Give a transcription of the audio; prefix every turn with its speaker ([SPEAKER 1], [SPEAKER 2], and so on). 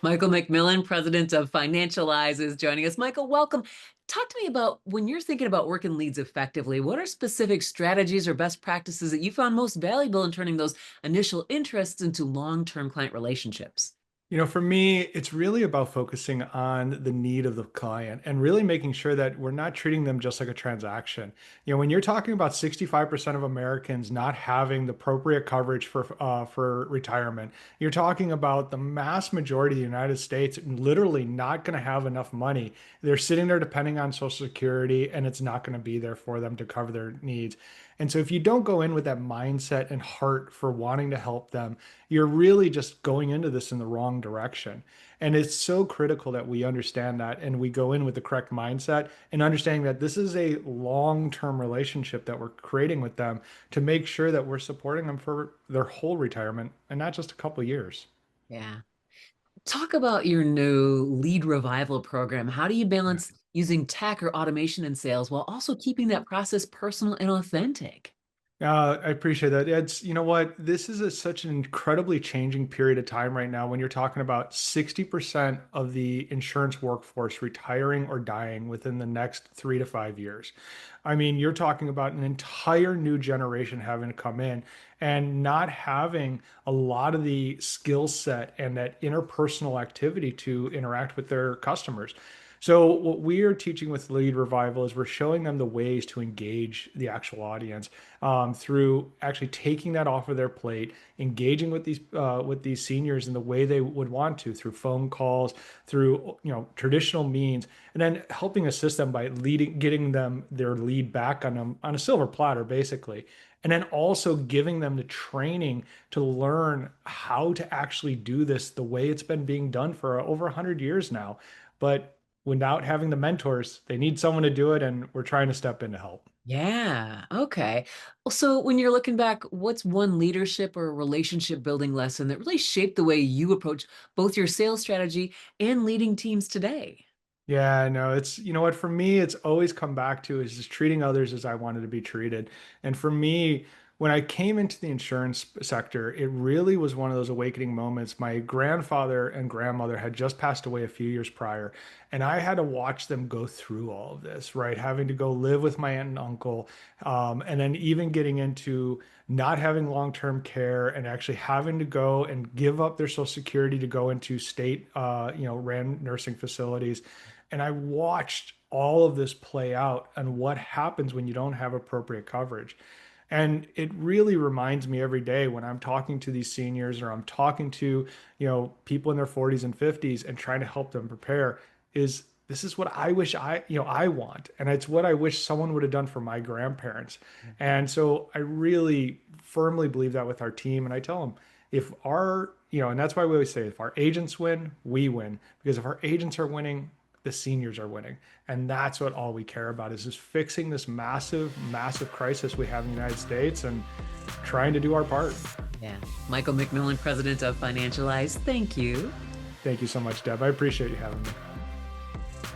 [SPEAKER 1] Michael McMillan, president of Financialize, is joining us. Michael, welcome. Talk to me about when you're thinking about working leads effectively, what are specific strategies or best practices that you found most valuable in turning those initial interests into long-term client relationships?
[SPEAKER 2] For me, it's really about focusing on the need of the client and really making sure that we're not treating them just like a transaction. When you're talking about 65% of Americans not having the appropriate coverage for retirement, you're talking about the mass majority of the United States literally not going to have enough money. They're sitting there depending on Social Security, and it's not going to be there for them to cover their needs. And so if you don't go in with that mindset and heart for wanting to help them, you're really just going into this in the wrong direction. And it's so critical that we understand that and we go in with the correct mindset and understanding that this is a long-term relationship that we're creating with them to make sure that we're supporting them for their whole retirement and not just a couple of years.
[SPEAKER 1] Yeah. Talk about your new lead revival program. How do you balance using tech or automation in sales while also keeping that process personal and authentic?
[SPEAKER 2] I appreciate that. You know what? This is such an incredibly changing period of time right now when you're talking about 60% of the insurance workforce retiring or dying within the next 3 to 5 years. I mean, you're talking about an entire new generation having to come in and not having a lot of the skill set and that interpersonal activity to interact with their customers. So what we are teaching with Lead Revival is we're showing them the ways to engage the actual audience through actually taking that off of their plate, engaging with these seniors in the way they would want to through phone calls, through traditional means, and then helping assist them by getting them their lead back on a silver platter, basically. And then also giving them the training to learn how to actually do this the way it's been being done for over 100 years now. But without having the mentors, they need someone to do it, and we're trying to step in to help.
[SPEAKER 1] Yeah. Okay. Well, so when you're looking back, what's one leadership or relationship building lesson that really shaped the way you approach both your sales strategy and leading teams today?
[SPEAKER 2] Yeah, I know. You know what, for me, it's always come back to is just treating others as I wanted to be treated. And for me, when I came into the insurance sector, it really was one of those awakening moments. My grandfather and grandmother had just passed away a few years prior, and I had to watch them go through all of this, right? Having to go live with my aunt and uncle, and then even getting into not having long-term care and actually having to go and give up their Social Security to go into state, ran nursing facilities. And I watched all of this play out and what happens when you don't have appropriate coverage. And it really reminds me every day when I'm talking to these seniors or I'm talking to, people in their 40s and 50s and trying to help them prepare is this is what I wish I want. And it's what I wish someone would have done for my grandparents. And so I really firmly believe that with our team. And I tell them if and that's why we always say if our agents win, we win. Because if our agents are winning, the seniors are winning. And that's what all we care about is just fixing this massive, massive crisis we have in the United States and trying to do our part.
[SPEAKER 1] Yeah. Michael McMillan, president of Financialize. Thank you.
[SPEAKER 2] Thank you so much, Deb. I appreciate you having me.